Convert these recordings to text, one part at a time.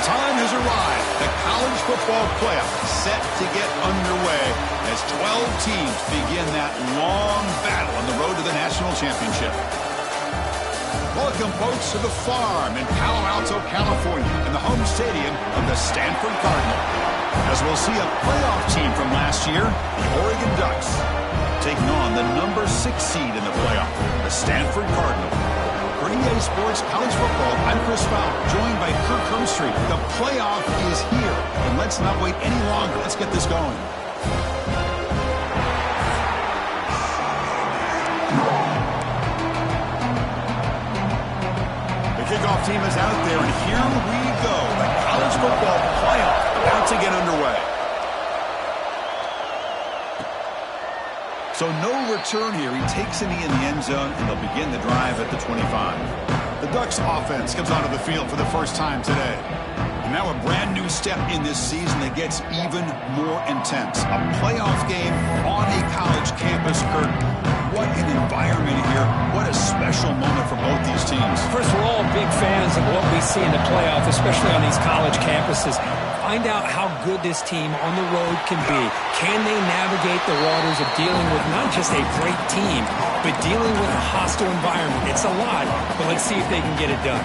time has arrived. The college football playoff set to get underway as 12 teams begin that long battle on the road to the national championship. Welcome, folks, to the Farm in Palo Alto, California, in the home stadium of the Stanford Cardinal. As we'll see a playoff team from last year, the Oregon Ducks, taking on the number 6 seed in the playoff, the Stanford Cardinal. For EA Sports College Football, I'm Chris Fowler, joined by Kirk Herbstreit. The playoff is here, and let's not wait any longer. Let's get this going. Kickoff team is out there, and here we go. The college football playoff about to get underway. So no return here. He takes a knee in the end zone, and they'll begin the drive at the 25. The Ducks offense comes onto the field for the first time today. And now a brand new step in this season that gets even more intense. A playoff game on a college campus, Kirk. What an environment here. What a special moment for both these teams. First, we're all big fans of what we see in the playoff, especially on these college campuses. Find out how good this team on the road can be. Can they navigate the waters of dealing with not just a great team, but dealing with a hostile environment? It's a lot, but let's see if they can get it done.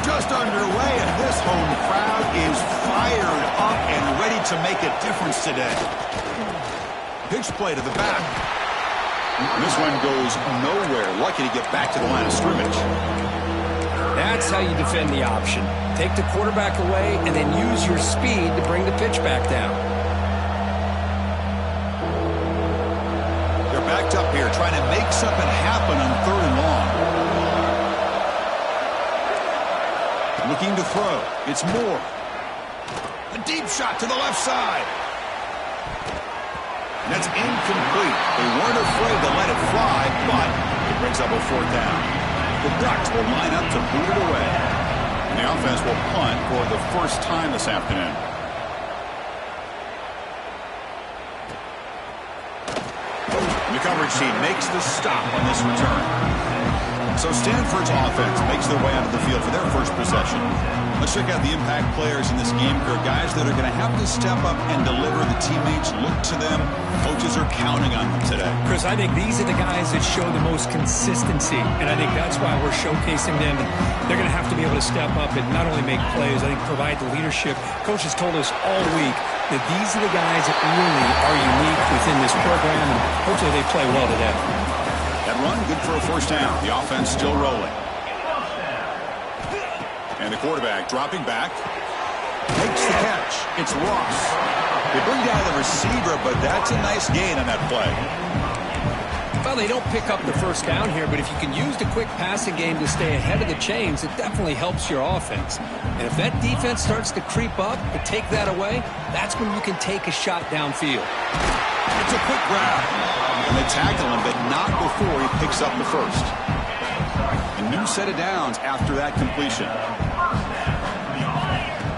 Just underway, and this home crowd is fired up and ready to make a difference today. Pitch play to the back. This one goes nowhere. Lucky to get back to the line of scrimmage. That's how you defend the option. Take the quarterback away and then use your speed to bring the pitch back down. They're backed up here trying to make something happen on 3rd and long. Looking to throw. It's Moore. A deep shot to the left side. That's incomplete. They weren't afraid to let it fly, but it brings up a 4th down. The Ducks will line up to boot it away. And the offense will punt for the first time this afternoon. And the coverage team makes the stop on this return. So Stanford's offense makes their way out of the field for their first possession. Let's check out the impact players in this game, Kirk. Guys that are going to have to step up and deliver. The teammates look to them. Coaches are counting on them today. Chris, I think these are the guys that show the most consistency, and I think that's why we're showcasing them. And they're going to have to be able to step up and not only make plays, I think provide the leadership. Coach has told us all week that these are the guys that really are unique within this program, and hopefully they play well today. That run, good for a 1st down. The offense still rolling. And the quarterback dropping back. Makes the catch. It's Ross. They bring down the receiver, but that's a nice gain on that play. Well, they don't pick up the 1st down here, but if you can use the quick passing game to stay ahead of the chains, it definitely helps your offense. And if that defense starts to creep up to take that away, that's when you can take a shot downfield. It's a quick grab. And they tackle him, but not before he picks up the 1st. A new set of downs after that completion.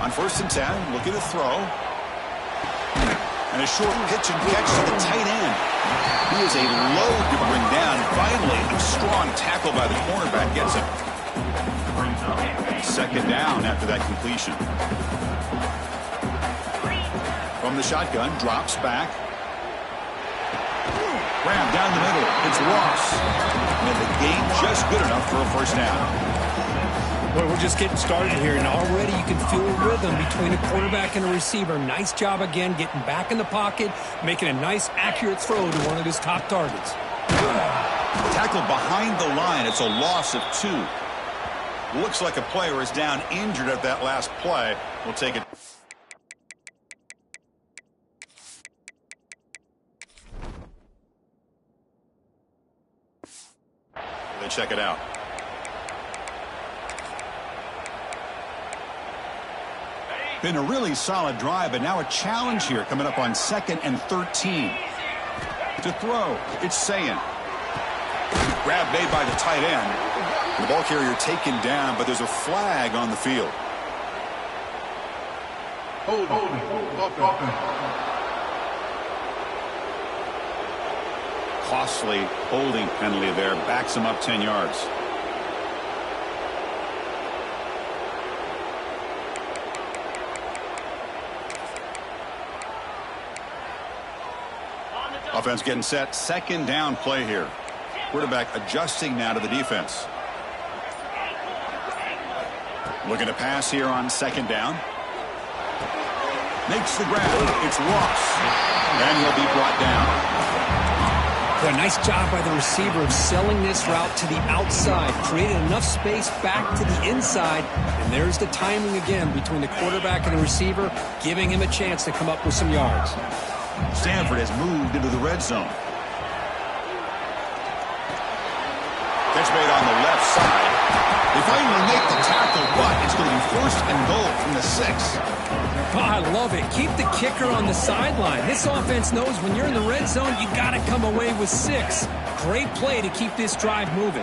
On 1st and 10, looking to throw. And a short pitch and catch to the tight end. He is a load to bring down. Finally, a strong tackle by the cornerback gets him. 2nd down after that completion. From the shotgun, drops back. Grab down the middle. It's Ross. And the gain just good enough for a 1st down. Well, we're just getting started here, and already you can feel a rhythm between a quarterback and a receiver. Nice job again getting back in the pocket, making a nice, accurate throw to one of his top targets. Tackled behind the line. It's a loss of 2. Looks like a player is down injured at that last play. We'll take it. They check it out. Been a really solid drive, but now a challenge here coming up on 2nd and 13. To throw, it's Sayin. Grab made by the tight end. The ball carrier taken down, but there's a flag on the field. Costly holding penalty there. Backs him up 10 yards. Offense getting set. Second down play here. Quarterback adjusting now to the defense. Looking to pass here on second down. Makes the grab. It's Ross. And he'll be brought down. A nice job by the receiver of selling this route to the outside. Created enough space back to the inside. And there's the timing again between the quarterback and the receiver, giving him a chance to come up with some yards. Stanford has moved into the red zone. Catch made on the left side. They finally make the tackle, but it's going to be first and goal from the 6. Oh, I love it. Keep the kicker on the sideline. This offense knows when you're in the red zone, you got to come away with 6. Great play to keep this drive moving.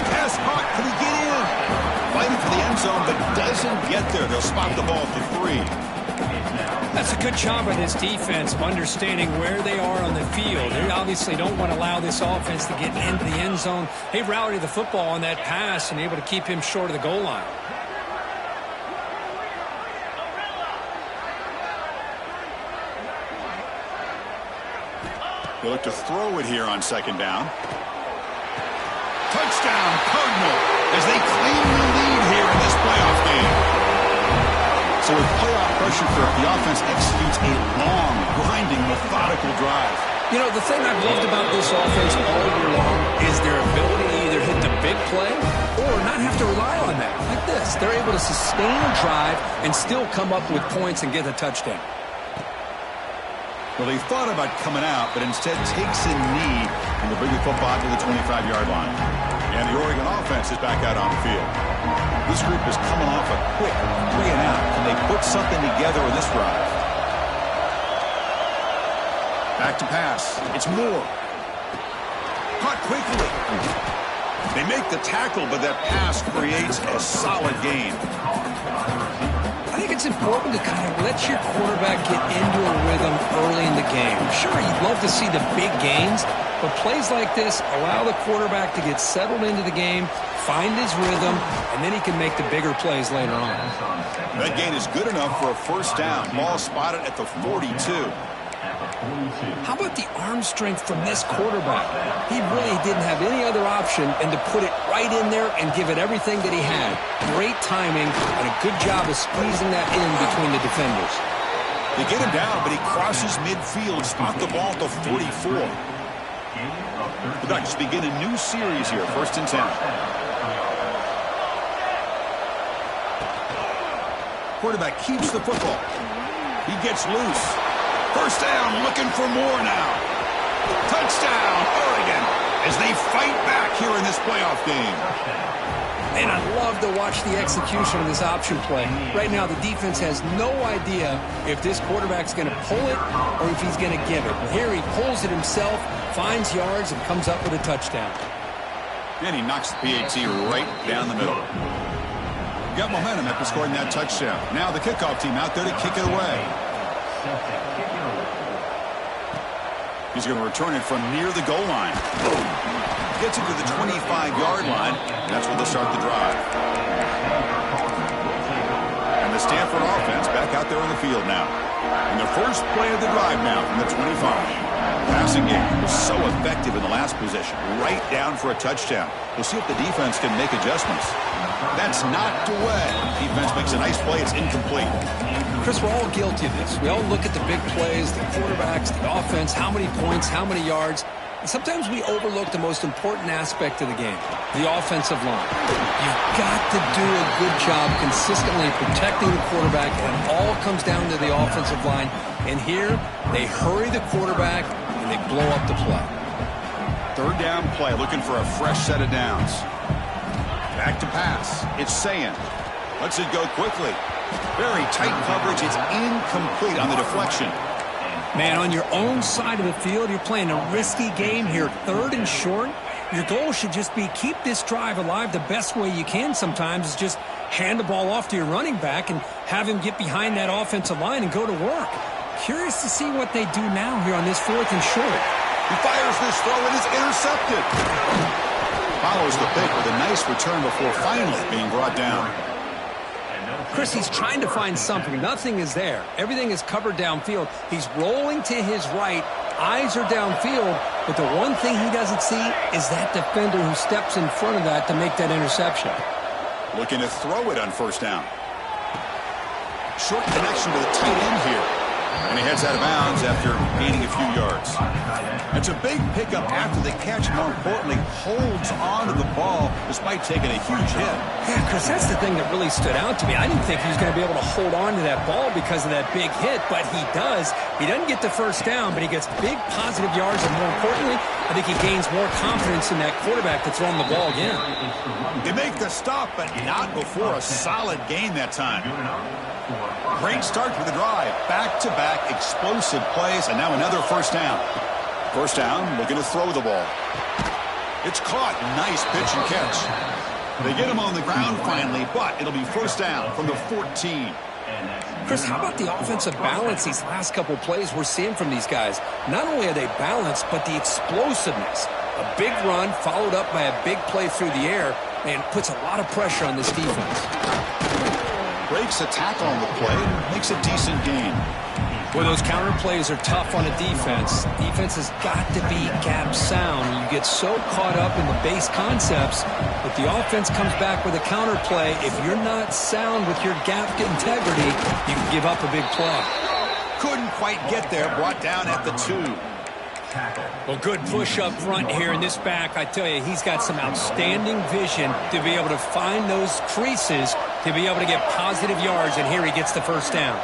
Pass caught. Can he get in? Fighting for the end zone, but doesn't get there. They'll spot the ball for 3. That's a good job by this defense of understanding where they are on the field. They obviously don't want to allow this offense to get into the end zone. They rallied the football on that pass and able to keep him short of the goal line. They look to throw it here on second down. Touchdown, Cardinal, as they claim the lead here in this playoff game. So with playoff pressure for it, the offense executes a long, grinding, methodical drive. You know, the thing I've loved about this offense all year long is their ability to either hit the big play or not have to rely on that. Like this, they're able to sustain a drive and still come up with points and get a touchdown. Well, he thought about coming out, but instead takes a knee and will bring the football to the 25-yard line. And the Oregon offense is back out on the field. This group is coming off a quick 3 and out. Can they put something together in this drive? Back to pass. It's Moore. Caught quickly. They make the tackle, but that pass creates a solid gain. I think it's important to kind of let your quarterback get into a rhythm early in the game. Sure, you'd love to see the big gains, but plays like this allow the quarterback to get settled into the game, find his rhythm, and then he can make the bigger plays later on. That gain is good enough for a first down. Ball spotted at the 42. How about the arm strength from this quarterback? He really didn't have any other option than to put it right in there and give it everything that he had. Great timing and a good job of squeezing that in between the defenders. They get him down, but he crosses midfield, spot the ball at the 44. The Ducks begin a new series here, 1st and 10. Quarterback keeps the football. He gets loose. First down, looking for more now. Touchdown, Oregon, as they fight back here in this playoff game. And I love to watch the execution of this option play. Right now, the defense has no idea if this quarterback's going to pull it or if he's going to give it. Here he pulls it himself, finds yards, and comes up with a touchdown. And he knocks the PAT right down the middle. Got momentum after scoring that touchdown. Now the kickoff team out there to kick it away. He's going to return it from near the goal line. Gets it to the 25-yard line. That's where they'll start the drive. And the Stanford offense back out there on the field now. And the first play of the drive now from the 25. Passing game was so effective in the last possession. Right down for a touchdown. We'll see if the defense can make adjustments. That's knocked away. Defense makes a nice play. It's incomplete. Chris, we're all guilty of this. We all look at the big plays, the quarterbacks, the offense, how many points, how many yards. And sometimes we overlook the most important aspect of the game, the offensive line. You've got to do a good job consistently protecting the quarterback, and it all comes down to the offensive line. And here, they hurry the quarterback, and they blow up the play. 3rd down play, looking for a fresh set of downs. Back to pass. It's Sayin. Lets it go quickly. Very tight coverage. It's incomplete on the deflection. Man, on your own side of the field, you're playing a risky game here. 3rd and short. Your goal should just be keep this drive alive the best way you can sometimes is just hand the ball off to your running back and have him get behind that offensive line and go to work. Curious to see what they do now here on this 4th and short. He fires this throw and is intercepted. Follows the pick with a nice return before finally being brought down. Chris, he's trying to find something. Nothing is there. Everything is covered downfield. He's rolling to his right. Eyes are downfield. But the one thing he doesn't see is that defender who steps in front of that to make that interception. Looking to throw it on first down. Short connection to the tight end here. And he heads out of bounds after gaining a few yards. It's a big pickup after the catch. More importantly, holds on to the ball despite taking a huge hit. Yeah, Chris, that's the thing that really stood out to me. I didn't think he was going to be able to hold on to that ball because of that big hit, but he does. He doesn't get the first down, but he gets big positive yards, and more importantly, I think he gains more confidence in that quarterback to throw him the ball again. They make the stop, but not before a solid gain that time. Great start to the drive. Back-to-back explosive plays, and now another first down. First down, looking to throw the ball. It's caught. Nice pitch and catch. They get him on the ground finally, but it'll be first down from the 14. Chris, how about the offensive balance these last couple plays we're seeing from these guys? Not only are they balanced, but the explosiveness. A big run followed up by a big play through the air, and puts a lot of pressure on this defense. Breaks a tackle on the play and makes a decent gain. Well, those counter plays are tough on a defense. Defense has got to be gap sound. You get so caught up in the base concepts, but the offense comes back with a counter play. If you're not sound with your gap integrity, you can give up a big play. Couldn't quite get there. Brought down at the 2. Well, good push up front here in this back. I tell you, he's got some outstanding vision to be able to find those creases, to be able to get positive yards, and here he gets the first down.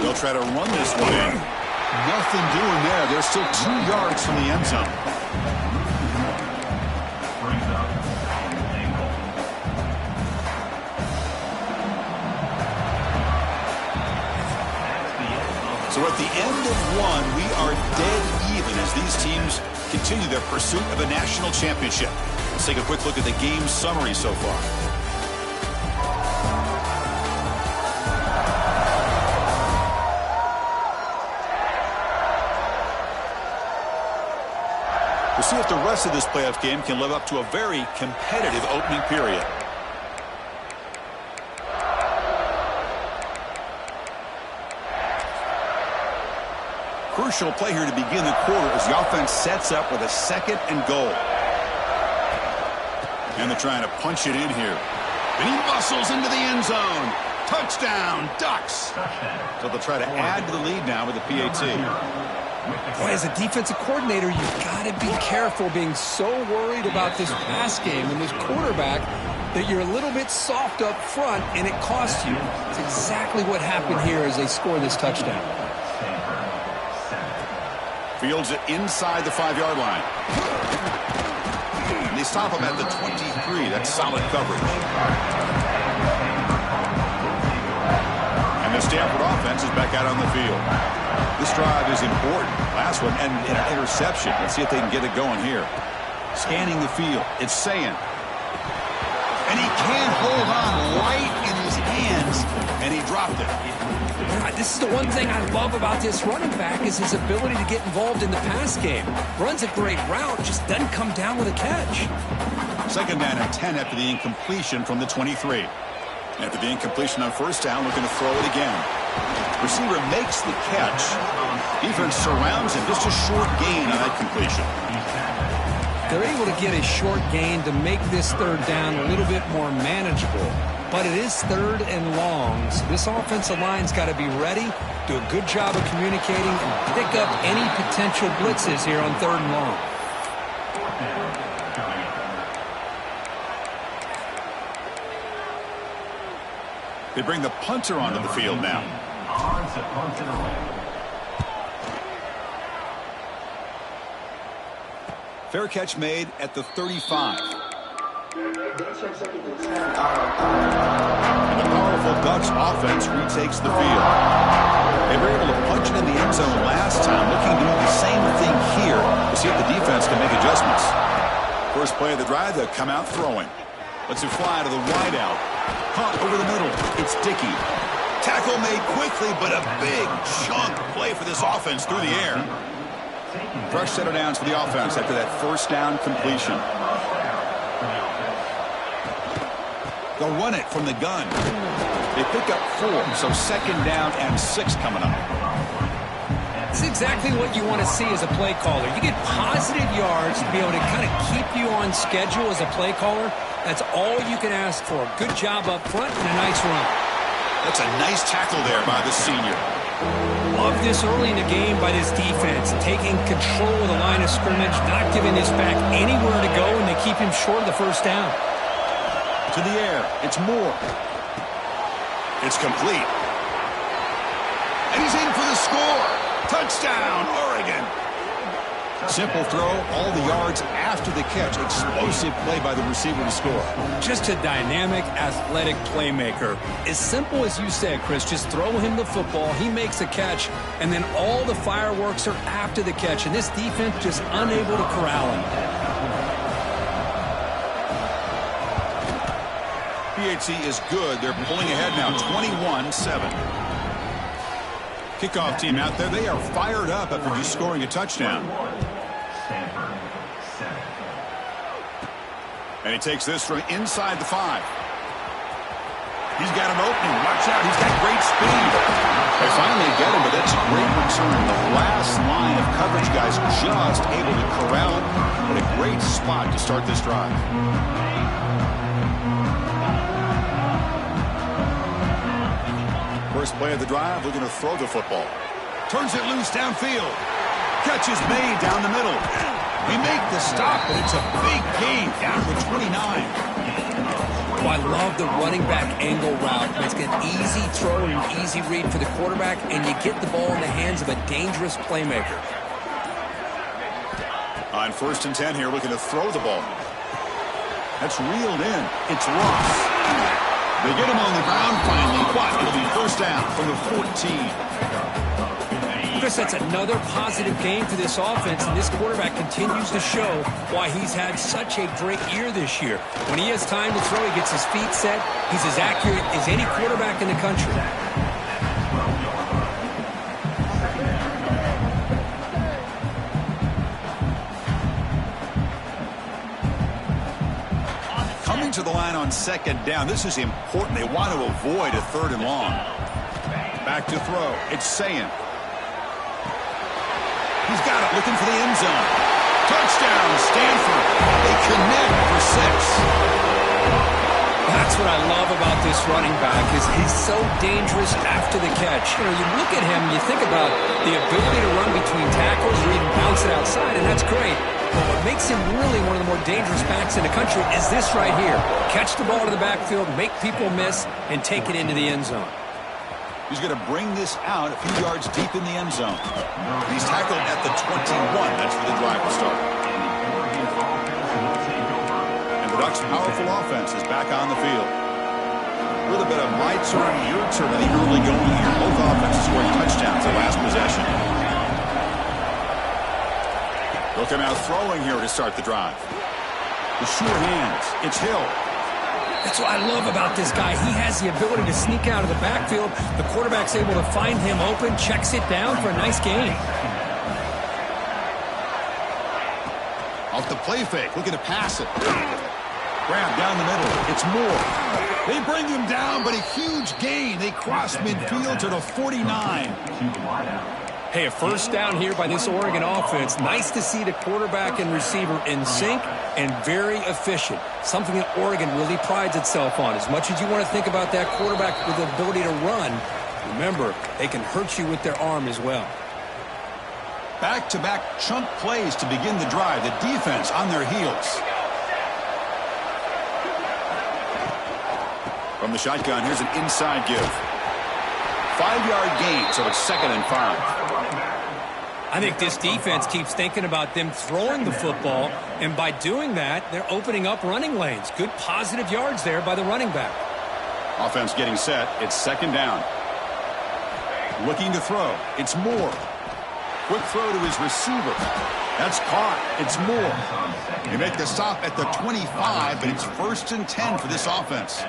They'll try to run this one in. Nothing doing there. They're still 2 yards from the end zone. So at the end of one, we are dead even as these teams continue their pursuit of a national championship. Let's take a quick look at the game summary so far. We'll see if the rest of this playoff game can live up to a very competitive opening period. Crucial play here to begin the quarter as the offense sets up with a 2nd and goal. And they're trying to punch it in here. And he muscles into the end zone. Touchdown, Ducks. So they'll try to add to the lead now with the PAT. Boy, as a defensive coordinator, you've got to be careful being so worried about this pass game and this quarterback that you're a little bit soft up front and it costs you. It's exactly what happened here as they score this touchdown. Fields it inside the 5-yard line. And they stop him at the 23. That's solid coverage. And the Stanford offense is back out on the field. This drive is important. Last one and an interception. Let's see if they can get it going here. Scanning the field. It's Sayin. And he can't hold on right in his hands. And he dropped it. This is the one thing I love about this running back is his ability to get involved in the pass game. Runs a great route, just doesn't come down with a catch. 2nd down and 10 after the incompletion from the 23. After the incompletion on first down, looking to throw it again. Receiver makes the catch. Defense surrounds him. Just a short gain on that completion. They're able to get a short gain to make this 3rd down a little bit more manageable. But it is 3rd and long, so this offensive line's got to be ready, do a good job of communicating, and pick up any potential blitzes here on 3rd and long. They bring the punter onto the field now. Fair catch made at the 35. And the powerful Ducks offense retakes the field. They were able to punch it in the end zone last time, looking to do the same thing here to see if the defense can make adjustments. First play of the drive, they'll come out throwing. Lets it fly to the wideout. Caught over the middle. It's Dickey. Tackle made quickly, but a big chunk play for this offense through the air. Fresh set of downs for the offense after that first down completion. They'll run it from the gun. They pick up 4, so 2nd down and 6 coming up. It's exactly what you want to see as a play caller. You get positive yards to be able to kind of keep you on schedule as a play caller. That's all you can ask for. Good job up front and a nice run. That's a nice tackle there by the senior. Love this early in the game by this defense, taking control of the line of scrimmage, not giving this back anywhere to go, and they keep him short of the 1st down. To the air, it's Moore. It's complete. And he's in for the score. Touchdown, Oregon. Simple throw, all the yards after the catch. Explosive play by the receiver to score. Just a dynamic, athletic playmaker. As simple as you said, Chris, just throw him the football, he makes a catch, and then all the fireworks are after the catch, and this defense just unable to corral him. PHC is good. They're pulling ahead now, 21-7. Kickoff team out there. They are fired up after just scoring a touchdown. And he takes this from inside the 5. He's got an opening. Watch out. He's got great speed. They finally get him, but that's a great return. The last line of coverage guys just able to corral it. What a great spot to start this drive. First play of the drive, looking to throw the football. Turns it loose downfield. Catch is made down the middle. We make the stop, but it's a big gain down to 29. Oh, I love the running back angle route. It's an easy throw and an easy read for the quarterback, and you get the ball in the hands of a dangerous playmaker. On 1st and 10 here, looking to throw the ball. That's reeled in. It's Ross. They get him on the ground finally, but it'll be 1st down from the 14. Chris, that's another positive game for this offense, and this quarterback continues to show why he's had such a great year this year. When he has time to throw, he gets his feet set. He's as accurate as any quarterback in the country. Coming to the line on 2nd down. This is important. They want to avoid a 3rd and long. Back to throw. It's Sayin. He's got it, looking for the end zone. Touchdown, Stanford. They connect for 6. That's what I love about this running back is he's so dangerous after the catch. You know, you look at him, you think about the ability to run between tackles or even bounce it outside, and that's great. But what makes him really one of the more dangerous backs in the country is this right here. Catch the ball to the backfield, make people miss, and take it into the end zone. He's going to bring this out a few yards deep in the end zone. He's tackled at the 21. That's where the drive will start. And the Ducks' powerful offense is back on the field. A little bit of my turn, your turn in the early going here. Both offenses scoring touchdowns the last possession. They'll come out throwing here to start the drive. The sure hands. It's Hill. That's what I love about this guy. He has the ability to sneak out of the backfield. The quarterback's able to find him open, checks it down for a nice gain. Off the play fake, looking to pass it. Grab down the middle. It's Moore. They bring him down, but a huge gain. They cross midfield to the 49. Hey, a 1st down here by this Oregon offense. Nice to see the quarterback and receiver in sync and very efficient. Something that Oregon really prides itself on. As much as you want to think about that quarterback with the ability to run, remember, they can hurt you with their arm as well. Back-to-back chunk plays to begin the drive. The defense on their heels. From the shotgun, here's an inside give. 5-yard gain, so it's 2nd and 5. I think this defense keeps thinking about them throwing the football, and by doing that, they're opening up running lanes. Good positive yards there by the running back. Offense getting set. It's 2nd down. Looking to throw. It's Moore. Quick throw to his receiver. That's caught. It's Moore. They make the stop at the 25, but it's 1st and 10 for this offense.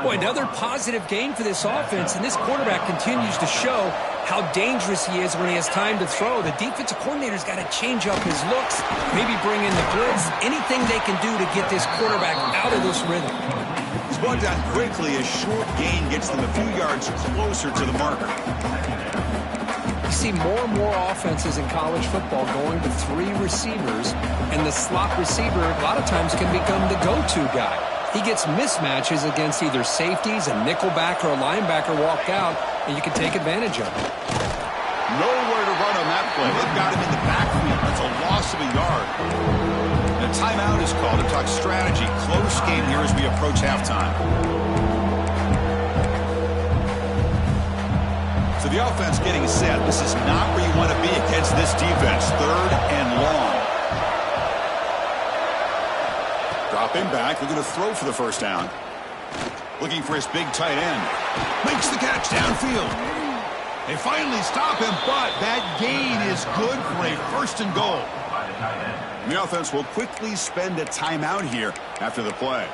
Boy, another positive gain for this offense, and this quarterback continues to show how dangerous he is when he has time to throw. The defensive coordinator's got to change up his looks, maybe bring in the blitz, anything they can do to get this quarterback out of this rhythm. brought down quickly. A short gain gets them a few yards closer to the marker. You see more and more offenses in college football going to 3 receivers, and the slot receiver a lot of times can become the go-to guy. He gets mismatches against either safeties, a nickelback, or a linebacker walk out, and you can take advantage of it. Nowhere to run on that play. They've got him in the backfield. That's a loss of a yard. A timeout is called to talk strategy. Close game here as we approach halftime. So the offense getting set. This is not where you want to be against this defense. 3rd and long. Dropping back, looking to throw for the first down. Looking for his big tight end. Makes the catch downfield. They finally stop him, but that gain is good for a 1st and goal. And the offense will quickly spend a timeout here after the play.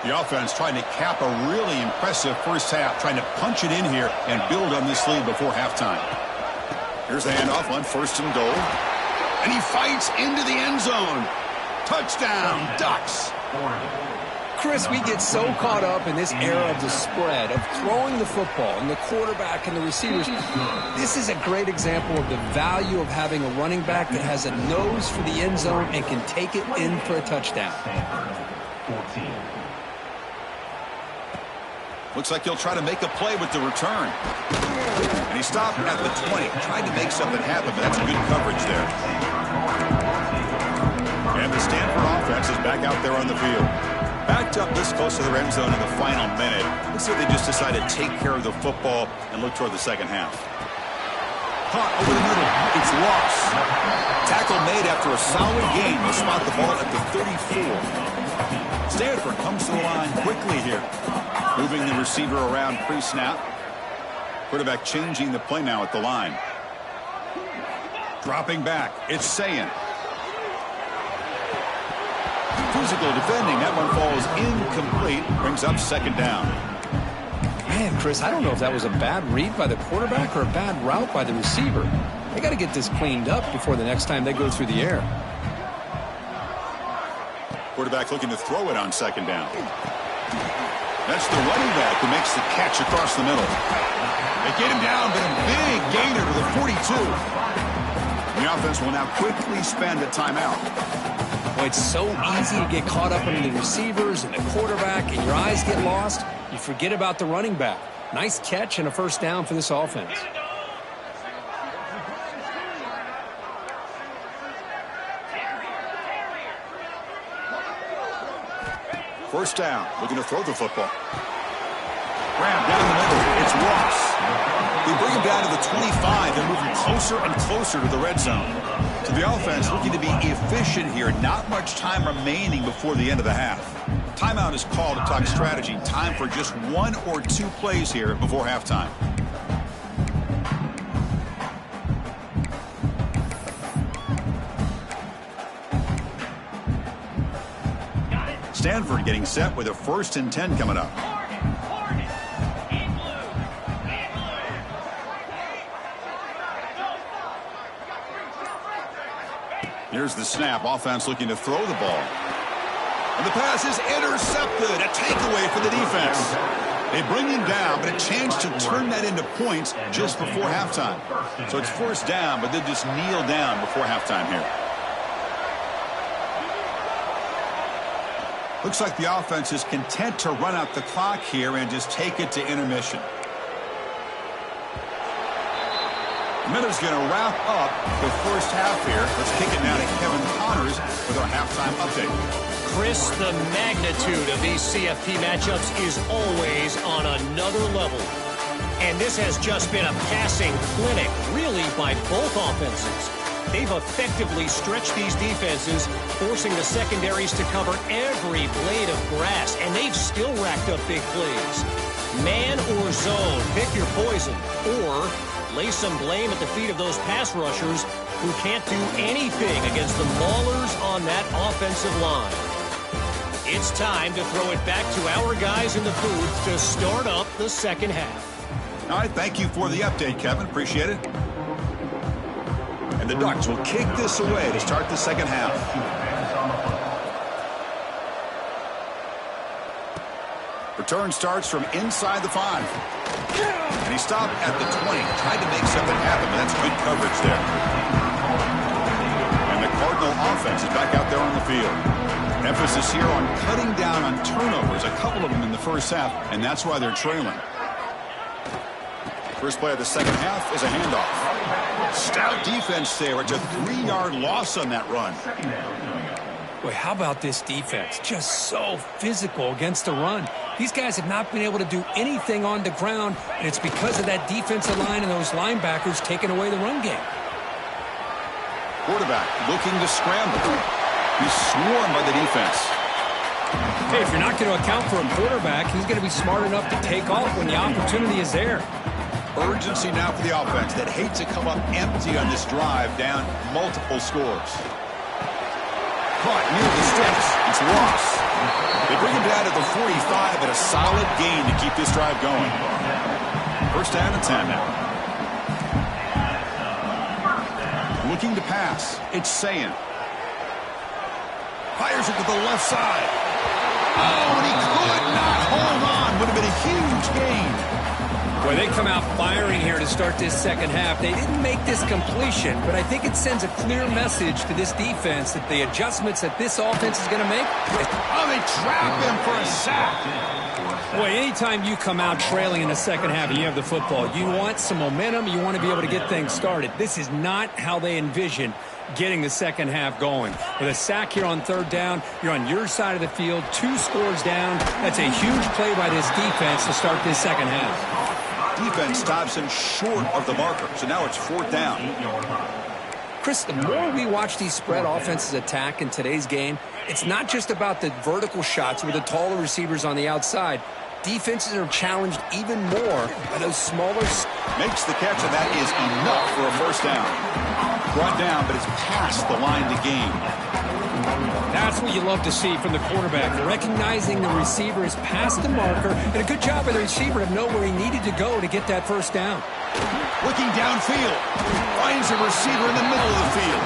The offense trying to cap a really impressive first half, trying to punch it in here and build on this lead before halftime. Here's the handoff on 1st and goal. And he fights into the end zone. Touchdown, Ducks. Chris, we get so caught up in this era of the spread, of throwing the football, and the quarterback and the receivers. This is a great example of the value of having a running back that has a nose for the end zone and can take it in for a touchdown. Looks like he'll try to make a play with the return. And he stopped at the 20. Tried to make something happen, but that's good coverage there. And the Stanford offense is back out there on the field. Backed up this close to the end zone in the final minute. Let's see if they just decide to take care of the football and look toward the second half. Caught over the middle. It's lost. Tackle made after a solid gain. They'll spot the ball at the 34. Stanford comes to the line quickly here. Moving the receiver around pre-snap. Quarterback changing the play now at the line. Dropping back. It's Sayin. Physical defending. That one falls incomplete. Brings up 2nd down. Man, Chris, I don't know if that was a bad read by the quarterback or a bad route by the receiver. They got to get this cleaned up before the next time they go through the air. Quarterback looking to throw it on 2nd down. That's the running back who makes the catch across the middle. They get him down, but a big gainer to the 42. The offense will now quickly spend a timeout. Well, it's so easy to get caught up in the receivers and the quarterback, and your eyes get lost. You forget about the running back. Nice catch and a 1st down for this offense. First down, looking to throw the football. Grab down the middle, it's Ross. They bring him down to the 25. They're moving closer and closer to the red zone. So the offense looking to be efficient here. Not much time remaining before the end of the half. Timeout is called to talk strategy. Time for just 1 or 2 plays here before halftime. Stanford getting set with a 1st and 10 coming up. Here's the snap. Offense looking to throw the ball. And the pass is intercepted. A takeaway for the defense. They bring him down, but a chance to turn that into points just before halftime. So it's 1st down, but they just kneel down before halftime here. Looks like the offense is content to run out the clock here and just take it to intermission. Miller's going to wrap up the first half here. Let's kick it now to Kevin Connors with our halftime update. Chris, the magnitude of these CFP matchups is always on another level. And this has just been a passing clinic, really, by both offenses. They've effectively stretched these defenses, forcing the secondaries to cover every blade of grass, and they've still racked up big plays. Man or zone, pick your poison, or lay some blame at the feet of those pass rushers who can't do anything against the maulers on that offensive line. It's time to throw it back to our guys in the booth to start up the second half. All right, thank you for the update, Kevin. Appreciate it. And the Ducks will kick this away to start the second half. Return starts from inside the 5. And he stopped at the 20. Tried to make something happen, but that's good coverage there. And the Cardinal offense is back out there on the field. Emphasis here on cutting down on turnovers, a couple of them in the first half, and that's why they're trailing. First play of the second half is a handoff. Stout defense there. It's a 3-yard loss on that run. Boy, how about this defense? Just so physical against the run. These guys have not been able to do anything on the ground, and it's because of that defensive line and those linebackers taking away the run game. Quarterback looking to scramble. He's swarmed by the defense. Hey, if you're not going to account for a quarterback, he's going to be smart enough to take off when the opportunity is there. Urgency now for the offense that hates to come up empty on this drive, down multiple scores. Caught near the sticks. It's lost. They bring him down to the 45 at a solid gain to keep this drive going. First down and 10 now. Looking to pass. It's Sayin. Fires it to the left side. Oh, and he could not hold on. Would have been a huge gain. Boy, they come out firing here to start this second half. They didn't make this completion, but I think it sends a clear message to this defense that the adjustments that this offense is going to make. Oh, they trap him for a sack. Boy, anytime you come out trailing in the second half and you have the football, you want some momentum. You want to be able to get things started. This is not how they envision getting the second half going. With a sack here on third down, you're on your side of the field, 2 scores down. That's a huge play by this defense to start this second half. Defense stops him short of the marker, so now it's 4th down. Chris, the more we watch these spread offenses attack in today's game, it's not just about the vertical shots with the taller receivers on the outside. Defenses are challenged even more by those smaller. Makes the catch, and that is enough for a first down. Brought down, but it's past the line to gain. That's what you love to see from the quarterback. Recognizing the receiver is past the marker, and a good job by the receiver to know where he needed to go to get that first down. Looking downfield. Finds a receiver in the middle of the field.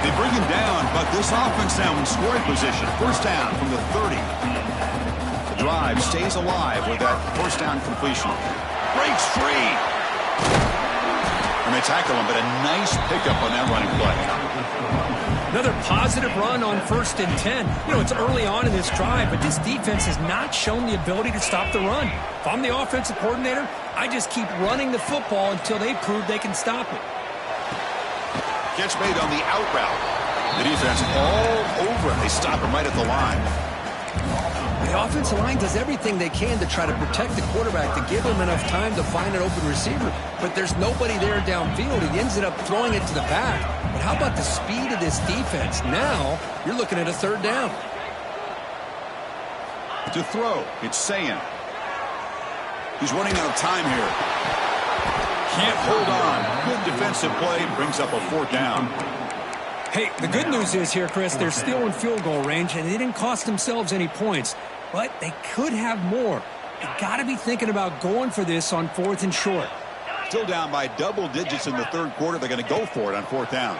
They bring him down, but this offense now in scoring position. First down from the 30. The drive stays alive with that first down completion. Breaks free. And they tackle him, but a nice pickup on that running play. Another positive run on 1st and 10. You know, it's early on in this drive, but this defense has not shown the ability to stop the run. If I'm the offensive coordinator, I just keep running the football until they prove they can stop it. Catch made on the out route. The defense all over it. They stop him right at the line. The offensive line does everything they can to try to protect the quarterback, to give him enough time to find an open receiver. But there's nobody there downfield. He ends up throwing it to the back. But how about the speed of this defense? Now you're looking at a 3rd down. To throw, it's Sayin. He's running out of time here. Can't hold on. Good defensive play. Brings up a 4th down. Hey, the good news is here, Chris, they're still in field goal range, and they didn't cost themselves any points. But they could have more. They got to be thinking about going for this on 4th and short. Still down by double digits in the 3rd quarter. They're going to go for it on 4th down.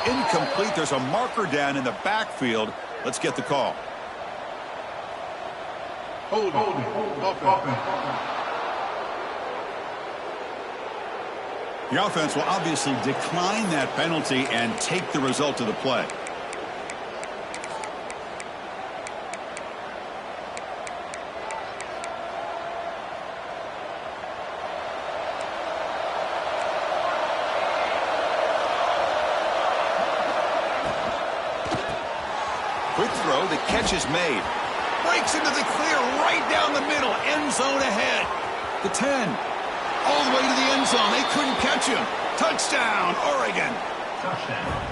Incomplete. There's a marker down in the backfield. Let's get the call. Hold. The offense will obviously decline that penalty and take the result of the play. Quick throw, the catch is made. Breaks into the clear, right down the middle, end zone ahead. The 10. All the way to the end zone. They couldn't catch him. Touchdown, Oregon.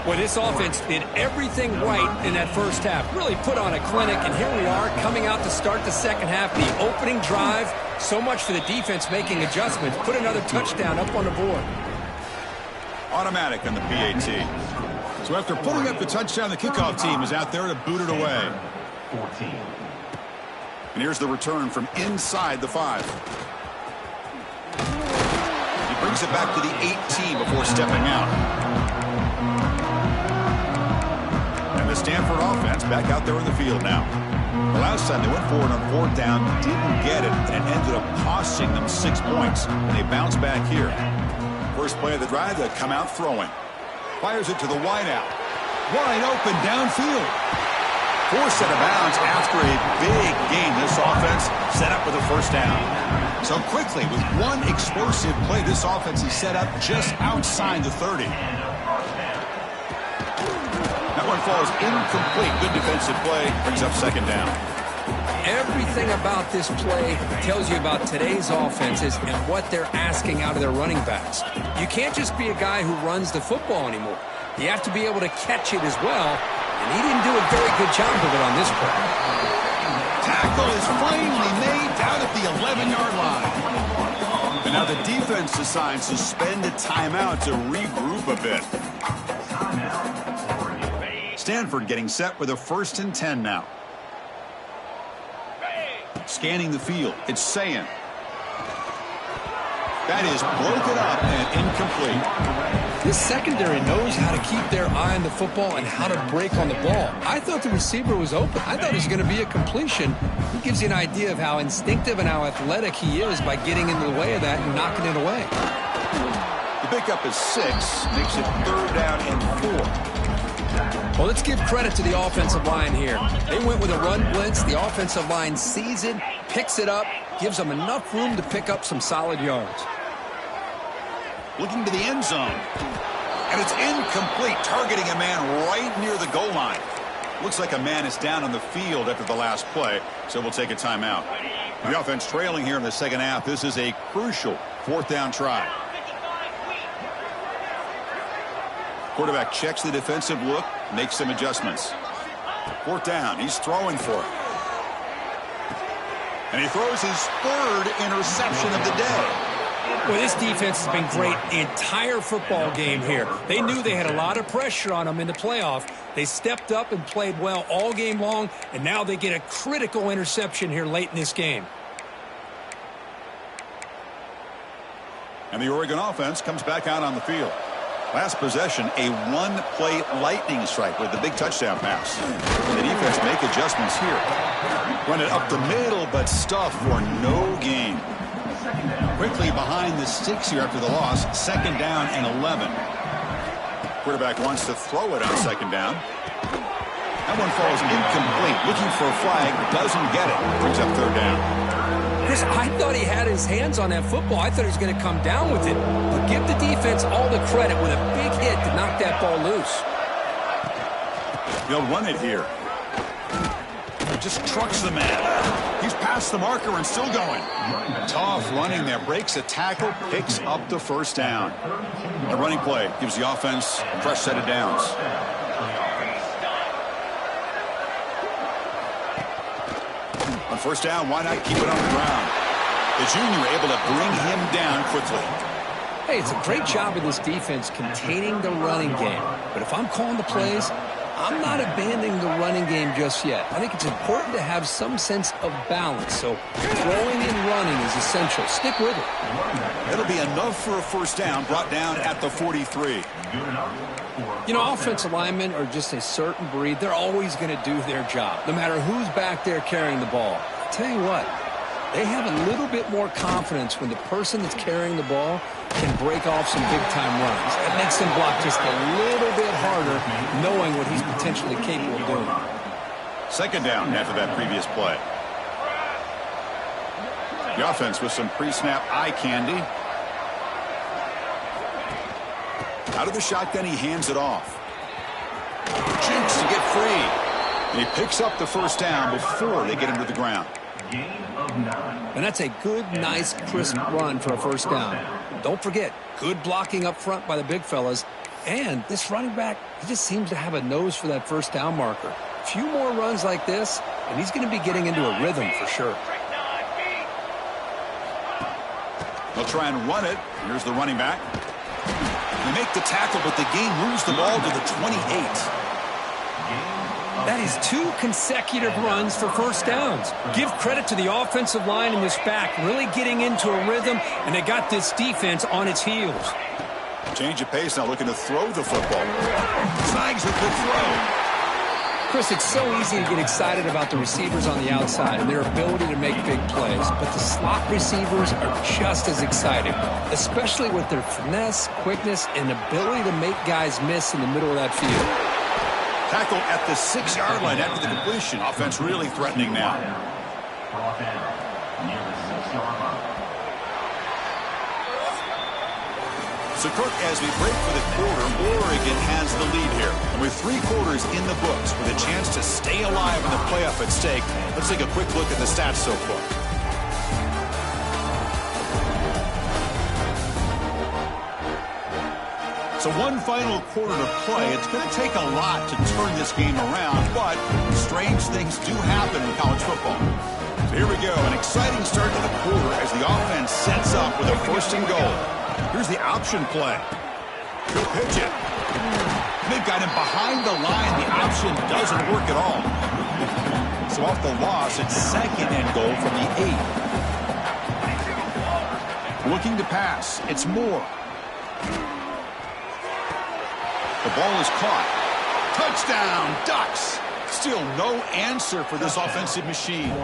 Well, this offense did everything right in that first half. Really put on a clinic, and here we are coming out to start the second half. The opening drive, so much for the defense making adjustments. Put another touchdown up on the board. Automatic on the PAT. So after putting up the touchdown, the kickoff team is out there to boot it away. 14. And here's the return from inside the 5. He brings it back to the 18 before stepping out. And the Stanford offense back out there in the field now. The last time they went forward on 4th down, didn't get it, and it ended up costing them 6 points. And they bounce back here. First play of the drive, they come out throwing. Fires it to the wideout. Wide open downfield. Forced out of bounds after a big game. This offense set up with a first down. So quickly, with one explosive play, this offense is set up just outside the 30. That one falls incomplete. Good defensive play. Brings up 2nd down. Everything about this play tells you about today's offenses and what they're asking out of their running backs. You can't just be a guy who runs the football anymore. You have to be able to catch it as well, and he didn't do a very good job of it on this play. Tackle is finally made down at the 11-yard line. And now the defense decides to spend a timeout to regroup a bit. Stanford getting set with a 1st and 10 now. Scanning the field. It's Sayin. That is broken up and incomplete. This secondary knows how to keep their eye on the football and how to break on the ball. I thought the receiver was open. I thought it was going to be a completion. It gives you an idea of how instinctive and how athletic he is by getting into the way of that and knocking it away. The pickup is 6. Makes it 3rd down and 4. Well, let's give credit to the offensive line here. They went with a run blitz. The offensive line sees it, picks it up, gives them enough room to pick up some solid yards. Looking to the end zone. And it's incomplete, targeting a man right near the goal line. Looks like a man is down on the field after the last play, so we'll take a timeout. The offense trailing here in the second half. This is a crucial 4th down try. Quarterback checks the defensive look, makes some adjustments. 4th down, he's throwing for it. And he throws his 3rd interception of the day. Well, this defense has been great the entire football game here. They knew they had a lot of pressure on them in the playoff. They stepped up and played well all game long, and now they get a critical interception here late in this game. And the Oregon offense comes back out on the field. Last possession, a one-play lightning strike with the big touchdown pass. And the defense make adjustments here. Run it up the middle, but stuff for no gain. Quickly behind the sticks here after the loss. 2nd down and 11. Quarterback wants to throw it on 2nd down. That one falls incomplete. Looking for a flag, doesn't get it. Brings up 3rd down. Chris, I thought he had his hands on that football. I thought he was going to come down with it. But give the defense all the credit with a big hit to knock that ball loose. They'll run it here. Just trucks the man. He's past the marker and still going. Tough running there. Breaks a tackle, picks up the 1st down. A running play gives the offense a fresh set of downs. On 1st down, why not keep it on the ground? The junior able to bring him down quickly. Hey, it's a great job of this defense containing the running game. But if I'm calling the plays, I'm not abandoning the running game just yet. I think it's important to have some sense of balance. So throwing and running is essential. Stick with it. It'll be enough for a 1st down, brought down at the 43. You know, offensive linemen are just a certain breed. They're always going to do their job, no matter who's back there carrying the ball. I'll tell you what, they have a little bit more confidence when the person that's carrying the ball can break off some big-time runs. It makes them block just a little bit harder, knowing what he's potentially capable of doing. 2nd down after that previous play. The offense with some pre-snap eye candy. Out of the shotgun, he hands it off. Jinks to get free. And he picks up the 1st down before they get him to the ground. And that's a good, nice, crisp run for a 1st down. Don't forget, good blocking up front by the big fellas. And this running back, he just seems to have a nose for that 1st down marker. A few more runs like this, and he's going to be getting into a rhythm for sure. They'll try and run it. Here's the running back. They make the tackle, but the game moves the ball to the 28. That is 2 consecutive runs for first downs. Give credit to the offensive line in this back, really getting into a rhythm, and they got this defense on its heels. Change of pace now, looking to throw the football. Snags a good throw. Chris, it's so easy to get excited about the receivers on the outside and their ability to make big plays, but the slot receivers are just as exciting, especially with their finesse, quickness, and ability to make guys miss in the middle of that field. Tackle at the 6-yard line after the completion. Offense really threatening now. So, Kirk, as we break for the quarter, Oregon has the lead here. And with 3 quarters in the books, with a chance to stay alive in the playoff at stake, let's take a quick look at the stats so far. So one final quarter to play. It's going to take a lot to turn this game around, but strange things do happen in college football. So here we go, an exciting start to the quarter as the offense sets up with a 1st and goal. Here's the option play. He'll pitch it. They've got him behind the line. The option doesn't work at all. So off the loss, it's 2nd and goal from the 8. Looking to pass. It's Moore. The ball is caught. Touchdown, Ducks. Still no answer for this offensive machine.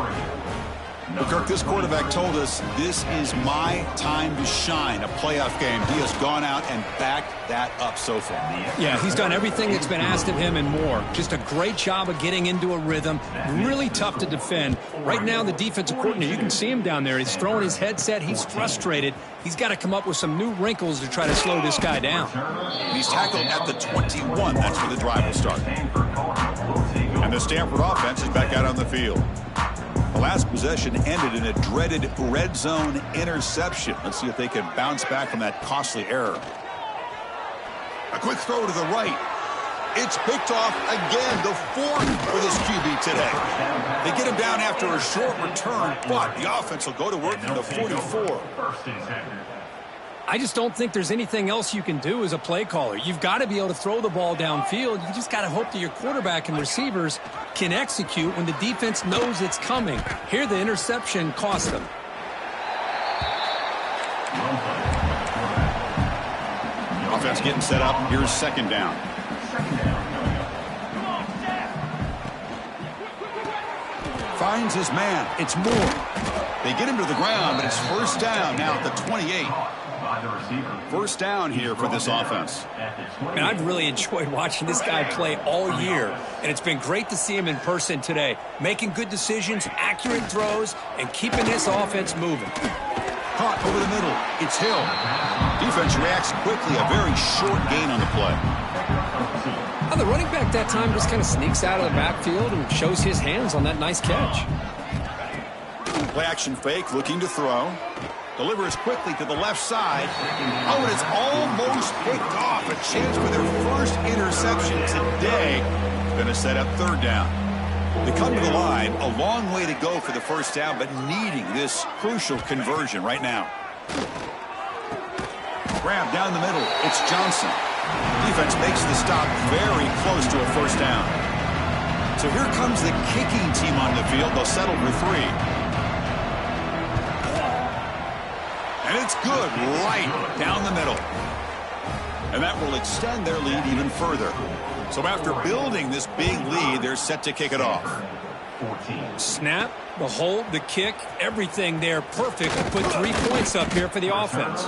Well, Kirk, this quarterback told us this is my time to shine, a playoff game. He has gone out and backed that up so far. Yeah, he's done everything that's been asked of him and more. Just a great job of getting into a rhythm. Really tough to defend. Right now, the defensive coordinator, you can see him down there. He's throwing his headset. He's frustrated. He's got to come up with some new wrinkles to try to slow this guy down. He's tackled at the 21. That's where the drive will start. And the Stanford offense is back out on the field. The last possession ended in a dreaded red zone interception. Let's see if they can bounce back from that costly error. A quick throw to the right. It's picked off again, the 4th for this QB today. They get him down after a short return, but the offense will go to work from the 44. I just don't think there's anything else you can do as a play caller. You've got to be able to throw the ball downfield. You just got to hope that your quarterback and receivers can execute when the defense knows it's coming. Here, the interception cost them. Offense getting set up. Here's 2nd down. Finds his man. It's Moore. They get him to the ground, but it's 1st down now at the 28. 1st down here for this offense. And I've really enjoyed watching this guy play all year, and it's been great to see him in person today, making good decisions, accurate throws, and keeping this offense moving. Caught over the middle. It's Hill. Defense reacts quickly. A very short gain on the play. Well, the running back that time just kind of sneaks out of the backfield and shows his hands on that nice catch. Play action fake, looking to throw. Delivers quickly to the left side. Oh, and it's almost picked off. A chance for their 1st interception today. Going to set up 3rd down. They come to the line. A long way to go for the 1st down, but needing this crucial conversion right now. Grab down the middle. It's Johnson. Defense makes the stop very close to a 1st down. So here comes the kicking team on the field. They'll settle for 3. And it's good right down the middle. And that will extend their lead even further. So after building this big lead, they're set to kick it off. Snap, the hold, the kick, everything there perfect to put 3 points up here for the offense.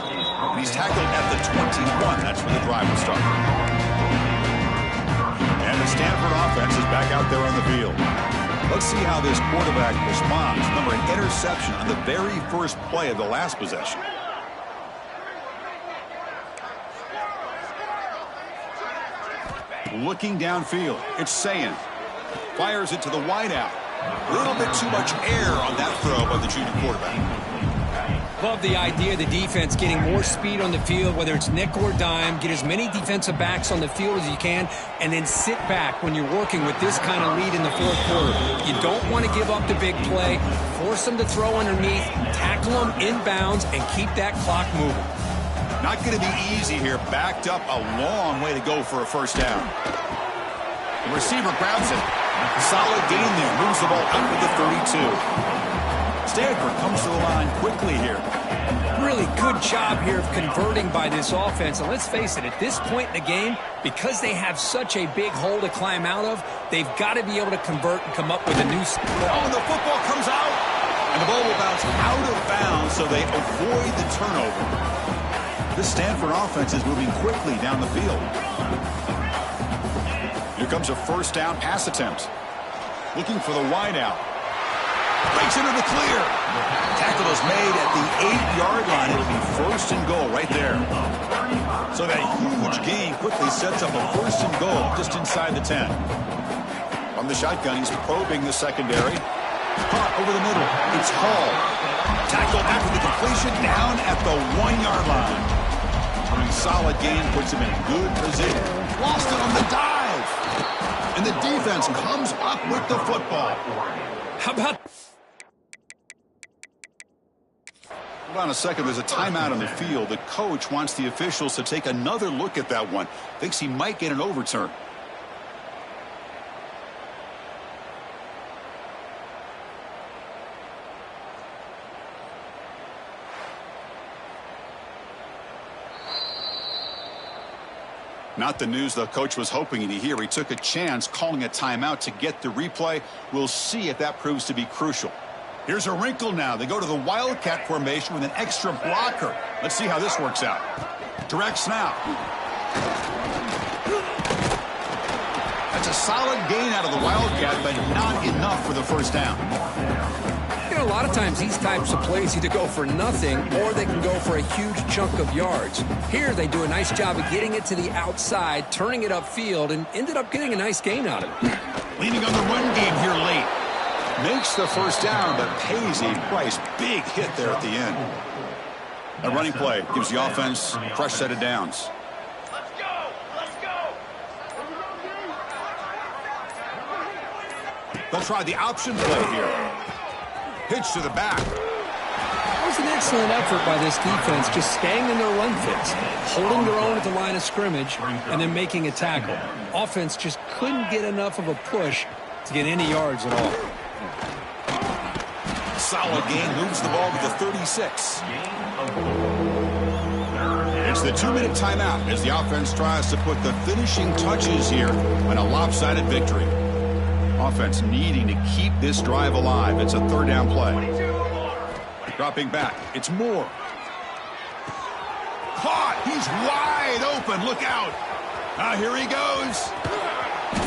He's tackled at the 21. That's where the drive will start. And the Stanford offense is back out there on the field. Let's see how this quarterback responds. Remember, an interception on the very 1st play of the last possession. Looking downfield, it's Sayin. Fires it to the wideout. A little bit too much air on that throw by the junior quarterback. Love the idea of the defense getting more speed on the field, whether it's nickel or dime. Get as many defensive backs on the field as you can, and then sit back when you're working with this kind of lead in the 4th quarter. You don't want to give up the big play. Force them to throw underneath, tackle them inbounds, and keep that clock moving. Not going to be easy here. Backed up a long way to go for a 1st down. The receiver grabs it. Solid gain there. Moves the ball out to the 32. Stanford comes to the line quickly here. Really good job here of converting by this offense. And let's face it, at this point in the game, because they have such a big hole to climb out of, they've got to be able to convert and come up with a new... Oh, and the football comes out. And the ball will bounce out of bounds, so they avoid the turnover. This Stanford offense is moving quickly down the field. Here comes a first down pass attempt. Looking for the wideout. Breaks into the clear. Tackle is made at the 8-yard line. It'll be first and goal right there. So that huge gain quickly sets up a first and goal just inside the 10. From the shotgun, he's probing the secondary. Caught over the middle. It's Hall. Tackled after the completion down at the 1-yard line. Solid gain puts him in good position. Lost it on the dive. And the defense comes up with the football. How about... Hold on a second. There's a timeout on the field. The coach wants the officials to take another look at that one. Thinks he might get an overturn. Not the news the coach was hoping to hear. He took a chance calling a timeout to get the replay. We'll see if that proves to be crucial. Here's a wrinkle now. They go to the Wildcat formation with an extra blocker. Let's see how this works out. Direct snap. That's a solid gain out of the Wildcat, but not enough for the first down. You know, a lot of times these types of plays either go for nothing or they can go for a huge chunk of yards. Here they do a nice job of getting it to the outside, turning it upfield, and ended up getting a nice gain out of it. Leaning on the run game here late. Makes the first down, but pays a price. Big hit there at the end. A running play gives the offense a fresh set of downs. Let's go! Let's go! They'll try the option play here. Pitch to the back. That was an excellent effort by this defense, just staying in their run fits, holding their own at the line of scrimmage, and then making a tackle. Offense just couldn't get enough of a push to get any yards at all. Solid gain, moves the ball to the 36. It's the 2-minute timeout as the offense tries to put the finishing touches here on a lopsided victory. Offense needing to keep this drive alive. It's a third down play. Dropping back. It's Moore. Caught. He's wide open. Look out. Here he goes.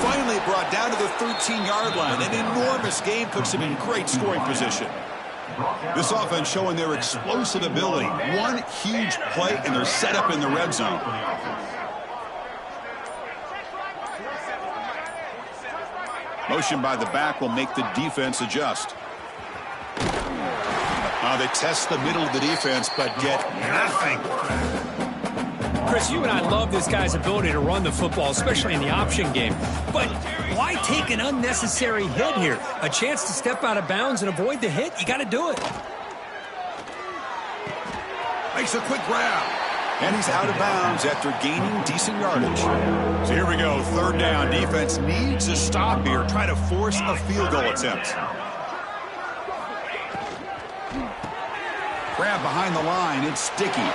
Finally brought down to the 13-yard line. An enormous gain puts him in great scoring position. This offense showing their explosive ability. One huge play, and they're set up in the red zone. Motion by the back will make the defense adjust. They test the middle of the defense, but get nothing. Chris, you and I love this guy's ability to run the football, especially in the option game. But why take an unnecessary hit here? A chance to step out of bounds and avoid the hit? You got to do it. Makes a quick grab. And he's out of bounds after gaining decent yardage. So here we go, third down. Defense needs a stop here. Try to force a field goal attempt. Grab behind the line. It's Sticky.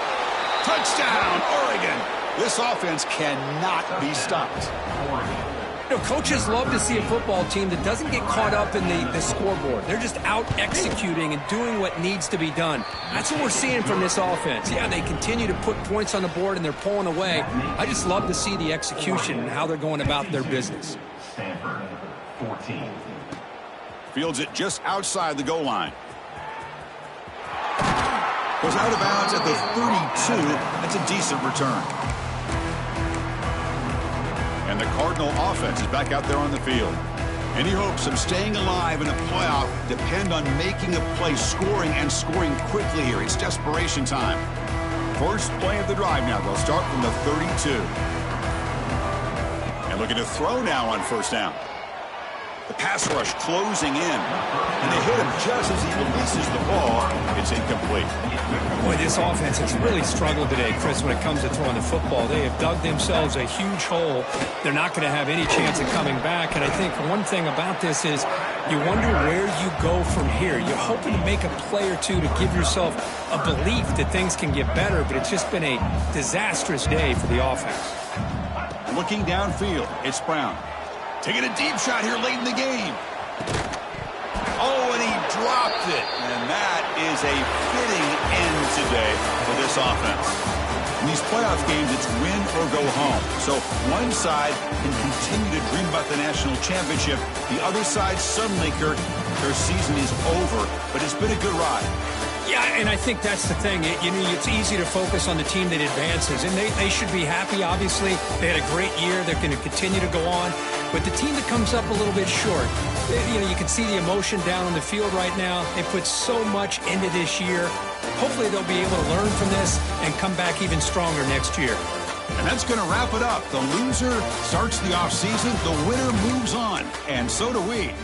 Touchdown, Oregon. This offense cannot be stopped. You know, coaches love to see a football team that doesn't get caught up in the scoreboard. They're just out executing and doing what needs to be done. That's what we're seeing from this offense. Yeah, they continue to put points on the board and they're pulling away. I just love to see the execution and how they're going about their business. Stanford, 14. Fields it just outside the goal line. Goes out of bounds at the 32. That's a decent return. And the Cardinal offense is back out there on the field. Any hopes of staying alive in a playoff depend on making a play, scoring, and scoring quickly here. It's desperation time. First play of the drive now. They'll start from the 32. And looking to throw now on first down. The pass rush closing in. And they hit him just as he releases the ball. It's incomplete. Boy, this offense has really struggled today, Chris, when it comes to throwing the football. They have dug themselves a huge hole. They're not going to have any chance of coming back. And I think one thing about this is you wonder where you go from here. You're hoping to make a play or two to give yourself a belief that things can get better, but it's just been a disastrous day for the offense. Looking downfield, it's Brown. Taking a deep shot here late in the game. Oh, and he dropped it. And that is a fitting end today for this offense. In these playoff games, it's win or go home. So one side can continue to dream about the national championship. The other side, suddenly, Kirk, their season is over. But it's been a good ride. Yeah, and I think that's the thing. It's easy to focus on the team that advances, and they should be happy, obviously. They had a great year. They're going to continue to go on. But the team that comes up a little bit short, you can see the emotion down on the field right now. They put so much into this year. Hopefully they'll be able to learn from this and come back even stronger next year. And that's going to wrap it up. The loser starts the offseason. The winner moves on. And so do we.